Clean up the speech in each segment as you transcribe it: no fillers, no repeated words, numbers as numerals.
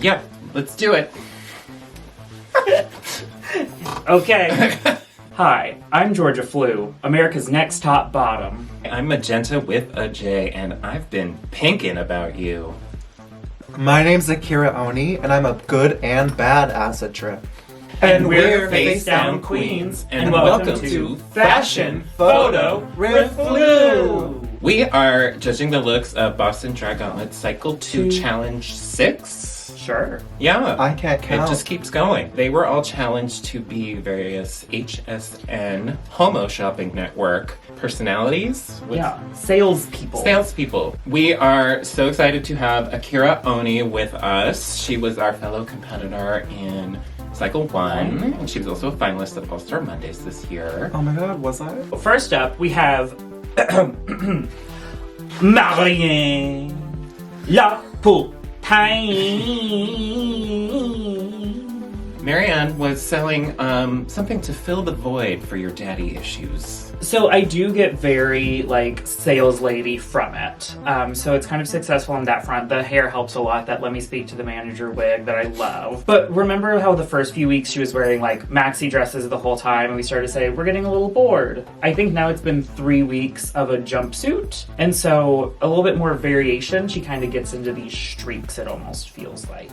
Yeah, let's do it. Okay. Hi, I'm Georgia Flu, America's next top bottom. I'm Majenta with a J, and I've been pinking about you. My name's Akira Oni, and I'm a good and bad acid trip. And we're Face Down Queens, and welcome to Fashion Photo with Flu. We are judging the looks of Boston Drag Gauntlet Cycle 2 Challenge 6. Sure. Yeah. I can't count. It just keeps going. They were all challenged to be various HSN, Homo Shopping Network personalities. Salespeople. We are so excited to have Akira Oni with us. She was our fellow competitor in Cycle 1, and she was also a finalist at All-Star Mondays this year. Oh my god, was I? First up, we have Marianne La Poutaine. Marianne was selling something to fill the void for your daddy issues. So I do get very, sales lady from it. So it's kind of successful on that front. The hair helps a lot. That let me speak to the manager wig that I love. But remember how the first few weeks she was wearing, maxi dresses the whole time, and we started to say, we're getting a little bored. I think now it's been 3 weeks of a jumpsuit, and so a little bit more variation. She kind of gets into these streaks, it almost feels like.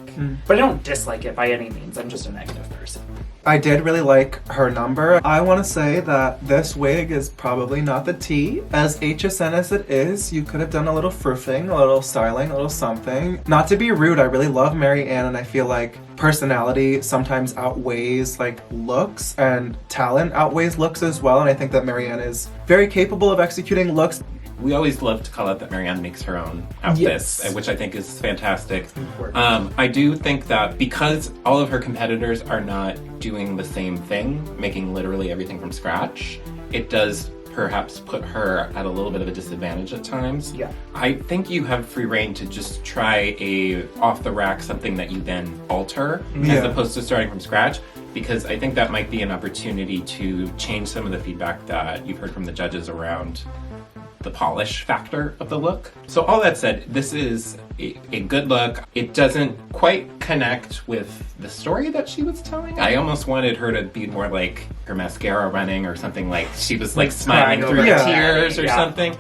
But I don't dislike it by any means. I'm just a negative person. I did really like her number. I want to say that this wig is probably not the tea. As HSN as it is, you could have done a little froofing, a little styling, a little something. Not to be rude, I really love Marianne, and I feel like personality sometimes outweighs looks, and talent outweighs looks as well, and I think that Marianne is very capable of executing looks. We always love to call out that Marianne makes her own outfits, which I think is fantastic. I do think that because all of her competitors are not doing the same thing, making literally everything from scratch, it does perhaps put her at a little bit of a disadvantage at times. Yeah. I think you have free reign to just try a off-the-rack something that you then alter, as opposed to starting from scratch, because I think that might be an opportunity to change some of the feedback that you've heard from the judges around the polish factor of the look. So all that said, this is a good look. It doesn't quite connect with the story that she was telling. I almost wanted her to be more like her mascara running or something, like she was smiling through her tears or something.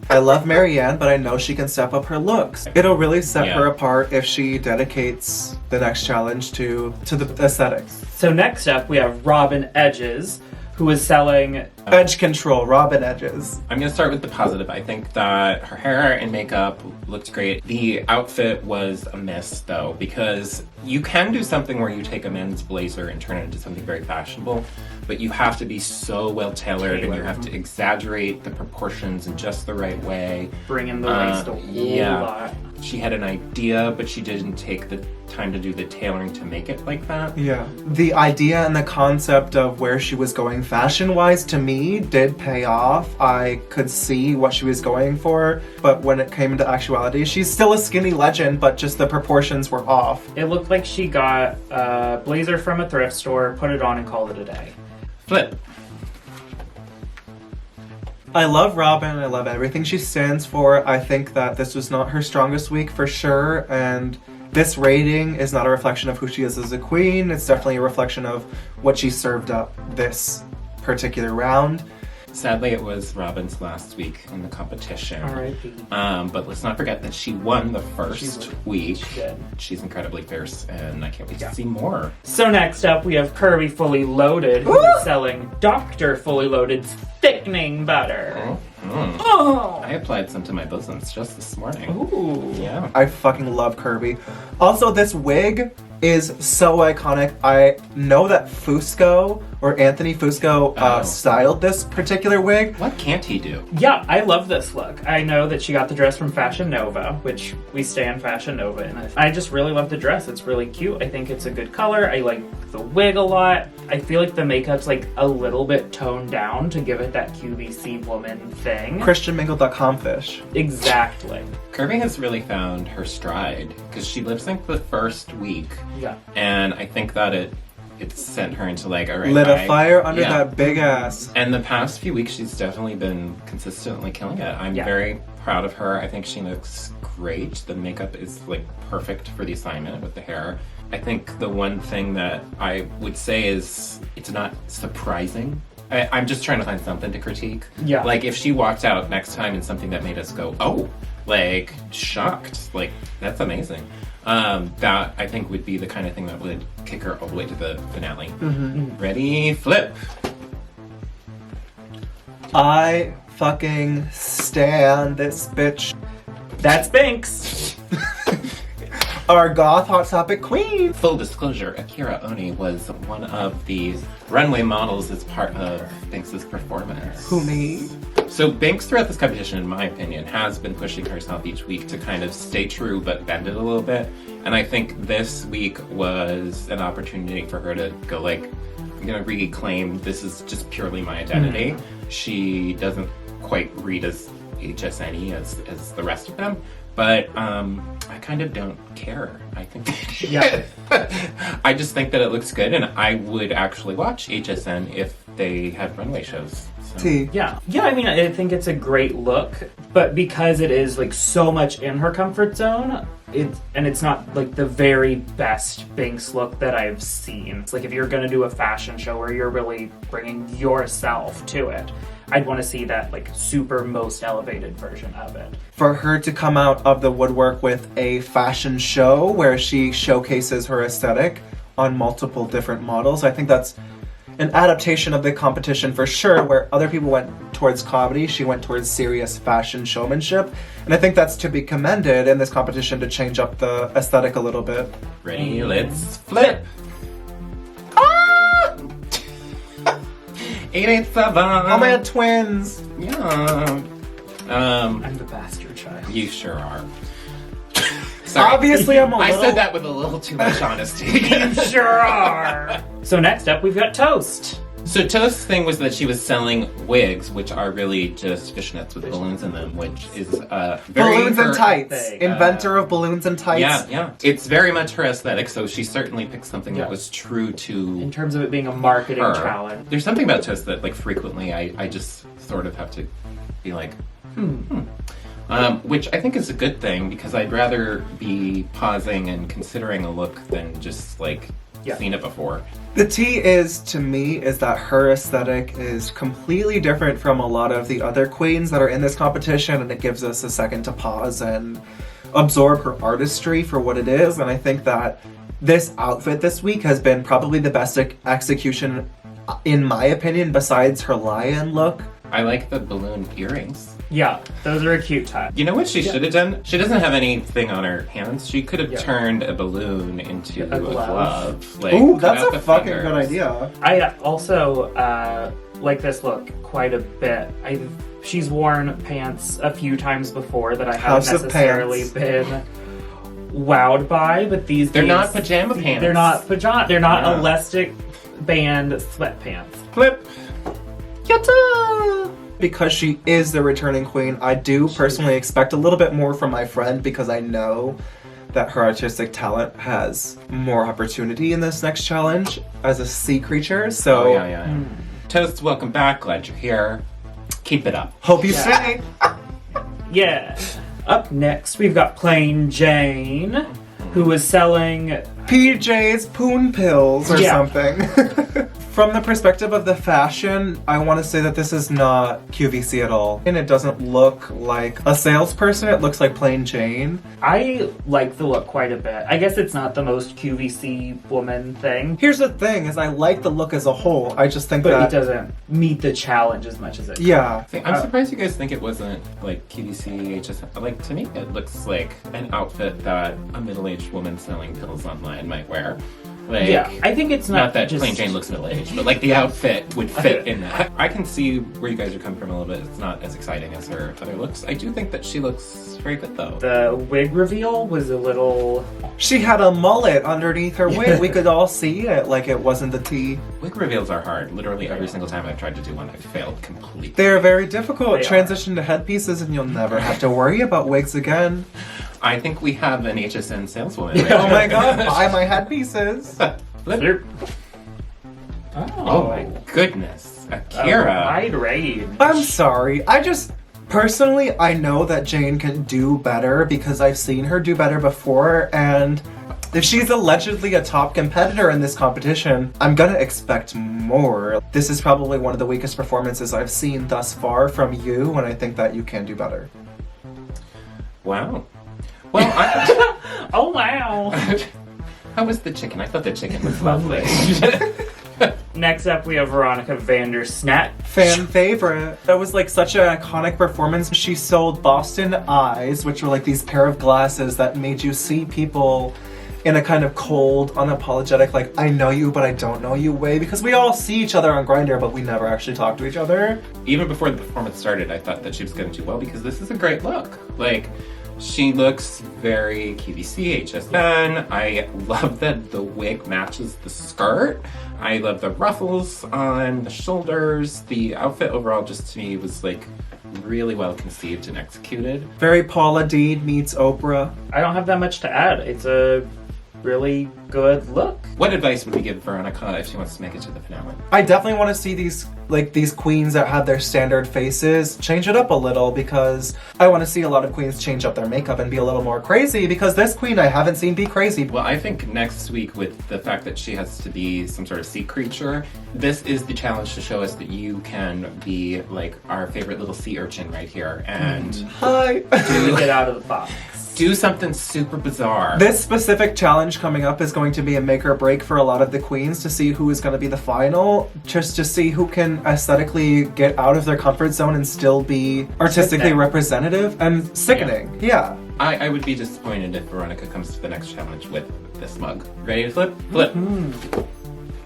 I love Marianne, but I know she can step up her looks. It'll really set her apart if she dedicates the next challenge to the aesthetics. So next up, we have Robin Edges, who is selling Edge Control, Robin Edges. I'm gonna start with the positive. I think that her hair and makeup looked great. The outfit was a miss though, because you can do something where you take a men's blazer and turn it into something very fashionable, but you have to be so well tailored and you have to exaggerate the proportions in just the right way. Bring in the waist a whole lot. She had an idea, but she didn't take the time to do the tailoring to make it like that. Yeah. The idea and the concept of where she was going fashion-wise, to me, did pay off. I could see what she was going for, but when it came into actuality, she's still a skinny legend, but just the proportions were off. It looked like she got a blazer from a thrift store, put it on, and called it a day. Flip. I love Robin. I love everything she stands for. I think that this was not her strongest week for sure, and this rating is not a reflection of who she is as a queen. It's definitely a reflection of what she served up this particular round. Sadly, it was Robin's last week in the competition. R.I.P. But let's not forget that she won the first week. She did. She's incredibly fierce, and I can't wait to see more. So next up, we have Kirby Fully Loaded, who is selling Dr. Fully Loaded's thickening butter. Oh! I applied some to my bosoms just this morning. Ooh. Yeah. I fucking love Kirby. Also, this wig is so iconic. I know that Fusco, or Anthony Fusco, styled this particular wig. What can't he do? Yeah, I love this look. I know that she got the dress from Fashion Nova, which we stand Fashion Nova, and I just really love the dress. It's really cute. I think it's a good color. I like the wig a lot. I feel like the makeup's a little bit toned down to give it that QVC woman thing. ChristianMingle.com fish. Exactly. Kirby has really found her stride, because she lip synced the first week. Yeah. And I think that it sent her into all right. Lit a fire under that big ass. And the past few weeks, she's definitely been consistently killing it. I'm very proud of her. I think she looks great. The makeup is like perfect for the assignment with the hair. I think the one thing that I would say is it's not surprising. I'm just trying to find something to critique. Yeah. Like if she walked out next time in something that made us go, oh, like shocked, like that's amazing. That I think would be the kind of thing that would kick her all the way to the finale. Mm-hmm. Ready, flip. I fucking stan this bitch. That's Binks. Our goth hot topic queen. Full disclosure, Akira Oni was one of the runway models as part of Binks' performance. Who, me? So Binks, throughout this competition, in my opinion, has been pushing herself each week to kind of stay true but bend it a little bit. And I think this week was an opportunity for her to go like, I'm gonna reclaim this is just purely my identity. She doesn't quite read as HSNE as the rest of them. But I kind of don't care. I think, Yeah. I just think that it looks good, and I would actually watch HSN if they had runway shows. So. T. Yeah. I mean, I think it's a great look, but because it is like so much in her comfort zone, it's not like the very best Binks look that I've seen. It's like if you're gonna do a fashion show where you're really bringing yourself to it, I'd want to see that like super most elevated version of it. For her to come out of the woodwork with a fashion show where she showcases her aesthetic on multiple different models, I think that's an adaptation of the competition for sure, where other people went towards comedy, she went towards serious fashion showmanship. And I think that's to be commended in this competition to change up the aesthetic a little bit. Ready, let's flip. 887. Oh my god, twins! Yeah. I'm the bastard child. You sure are. Sorry. Obviously, I'm a I little... said that with a little too much honesty. You sure are. So next up, we've got Toast. So Toast's thing was that she was selling wigs, which are really just fishnets with balloons in them, which is very Balloons and her tights. thing. Inventor of balloons and tights. Yeah. It's very much her aesthetic, so she certainly picked something that was true to In terms of it being a marketing her. challenge. There's something about Toast that, like, frequently I just sort of have to be like, which I think is a good thing, because I'd rather be pausing and considering a look than just, like, seen it before. The tea is, to me, is that her aesthetic is completely different from a lot of the other queens that are in this competition, and it gives us a second to pause and absorb her artistry for what it is. And I think that this outfit this week has been probably the best execution, in my opinion, besides her lion look. I like the balloon earrings. Yeah, those are a cute touch. You know what she should have done? She doesn't have anything on her hands. She could have turned a balloon into a glove. Like, Ooh, cut that's out a the fucking fingers. good idea. I also like this look quite a bit. She's worn pants a few times before that I haven't House of necessarily Pants. been wowed by, but They're not pajama pants. They're not pajama. They're not Yeah. elastic band sweatpants. Flip. Yatta! Because she is the returning queen, I do personally expect a little bit more from my friend, because I know that her artistic talent has more opportunity in this next challenge as a sea creature. So Oh, yeah. Toast, welcome back. Glad you're here. Keep it up. hope you stay. Yeah. Up next, we've got Plain Jane, who is selling PJ's Poon Pills or Yeah. something. From the perspective of the fashion, I want to say that this is not QVC at all. And it doesn't look like a salesperson, it looks like Plain Jane. I like the look quite a bit. I guess it's not the most QVC woman thing, Here's the thing, is I like the look as a whole. I just think but that... it doesn't meet the challenge as much as it Yeah. I'm surprised you guys think it wasn't like QVC, HSN. Like, to me, it looks like an outfit that a middle-aged woman selling pills online might wear. Like, Yeah, I think it's not that just, Plain Jane looks middle-aged, but like the outfit would fit in that. I can see where you guys are coming from a little bit. It's not as exciting as her other looks. I do think that she looks very good, though. The wig reveal was a little... She had a mullet underneath her wig. We could all see it like it wasn't the tea. Wig reveals are hard. Literally every single time I've tried to do one, I've failed completely. They're very difficult. They Transition to headpieces and you'll never have to worry about wigs again. I think we have an HSN saleswoman. Oh my god, buy my headpieces. Flip. Oh my goodness. Akira. Wide range. I'm sorry. Personally, I know that Jane can do better because I've seen her do better before, and if she's allegedly a top competitor in this competition, I'm gonna expect more. This is probably one of the weakest performances I've seen thus far from you, and I think that you can do better. Wow. Well, Oh, wow. How was the chicken? I thought the chicken was lovely. Next up, we have Veronica Vandersnat. Fan favorite. That was like such an iconic performance. She sold Boston eyes, which were like these pair of glasses that made you see people in a kind of cold, unapologetic, like, I know you, but I don't know you way, because we all see each other on Grindr, but we never actually talk to each other. Even before the performance started, I thought that she was going to do well because this is a great look. Like, she looks very QVC, HSN. I love that the wig matches the skirt. I love the ruffles on the shoulders. The outfit overall just to me was like really well conceived and executed. Very Paula Deen meets Oprah. I don't have that much to add. It's a really good look. What advice would we give Veronica if she wants to make it to the finale? I definitely want to see these queens that have their standard faces change it up a little, because I want to see a lot of queens change up their makeup and be a little more crazy, because this queen I haven't seen be crazy. Well, I think next week, with the fact that she has to be some sort of sea creature, this is the challenge to show us that you can be like our favorite little sea urchin right here and Hi. Get out of the box. do something super bizarre. This specific challenge coming up is going to be a make or break for a lot of the queens to see who is going to be the final, just to see who can aesthetically get out of their comfort zone and still be artistically representative and sickening. Yeah. I would be disappointed if Veronica comes to the next challenge with this mug. Ready to flip? Flip.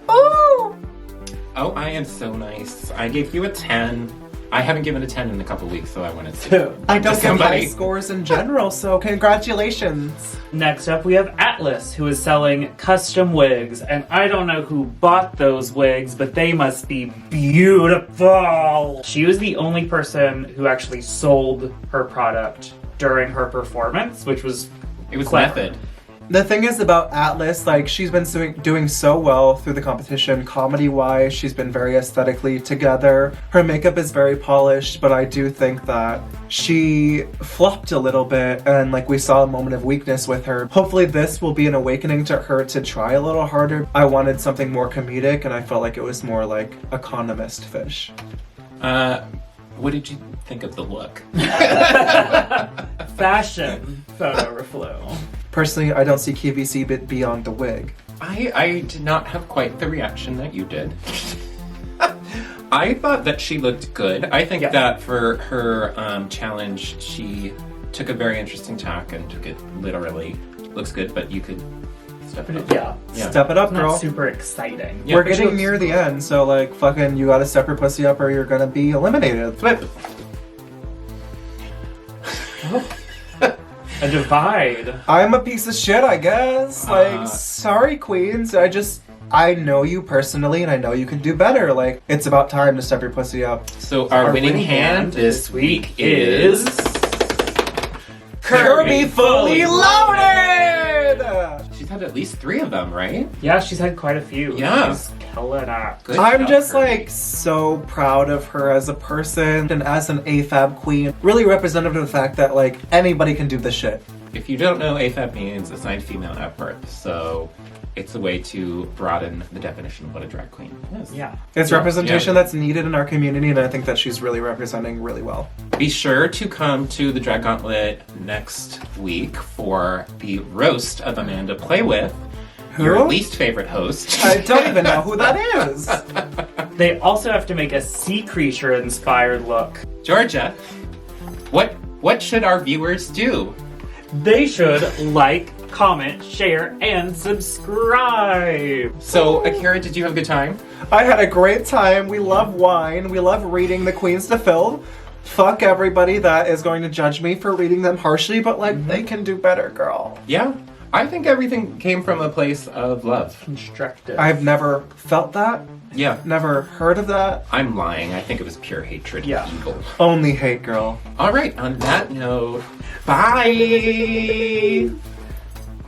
Oh! Oh, I am so nice. I gave you a 10. I haven't given a 10 in a couple weeks, so I wanted to. I don't to get high somebody. scores in general, so congratulations. Next up, we have Atlas, who is selling custom wigs. And I don't know who bought those wigs, but they must be beautiful. She was the only person who actually sold her product during her performance, which was It was clever. method. The thing is about Atlas, like, she's been doing so well through the competition, comedy-wise. She's been very aesthetically together. Her makeup is very polished, but I do think that she flopped a little bit, and like we saw a moment of weakness with her. Hopefully this will be an awakening to her to try a little harder. I wanted something more comedic, and I felt like it was more like economist fish. What did you think of the look? Fashion photo reflow. Personally, I don't see QVC bit beyond the wig. I did not have quite the reaction that you did. I thought that she looked good. I think that for her challenge, she took a very interesting tack and took it literally. Looks good, but you could step it up. Yeah. Step it up, Not girl. super exciting. Yeah, We're but she getting looks near the end, so like, fucking, you gotta step your pussy up or you're gonna be eliminated. Flip. A divide. I'm a piece of shit, I guess. Like, sorry, queens. I know you personally, and I know you can do better. Like, it's about time to step your pussy up. So our winning hand this week is Kirby Fully Loaded! She's had at least 3 of them, right? Yeah, she's had quite a few. Yeah. She's killing it. Good I'm job, just Kirby. like so proud of her as a person and as an AFAB queen. Really representative of the fact that like anybody can do this shit. If you don't know, AFAB means assigned female at birth. So it's a way to broaden the definition of what a drag queen is. Yeah. It's Yeah, representation yeah. that's needed in our community, and I think that she's really representing really well. Be sure to come to the Drag Gauntlet next week for the roast of Amanda Playwith, your Who? least favorite host. I don't even know who that is. They also have to make a sea creature inspired look. Georgia, what should our viewers do? They should like, comment, share, and subscribe. So, Akira, did you have a good time? I had a great time. We love wine. We love reading the Queens to Fill. Fuck everybody that is going to judge me for reading them harshly, but like, they can do better, girl. Yeah, I think everything came from a place of love. Constructive. I've never felt that. Yeah, Never heard of that. I'm lying. I think it was pure hatred Yeah. and evil. Only hate, girl. All right, on that note, bye!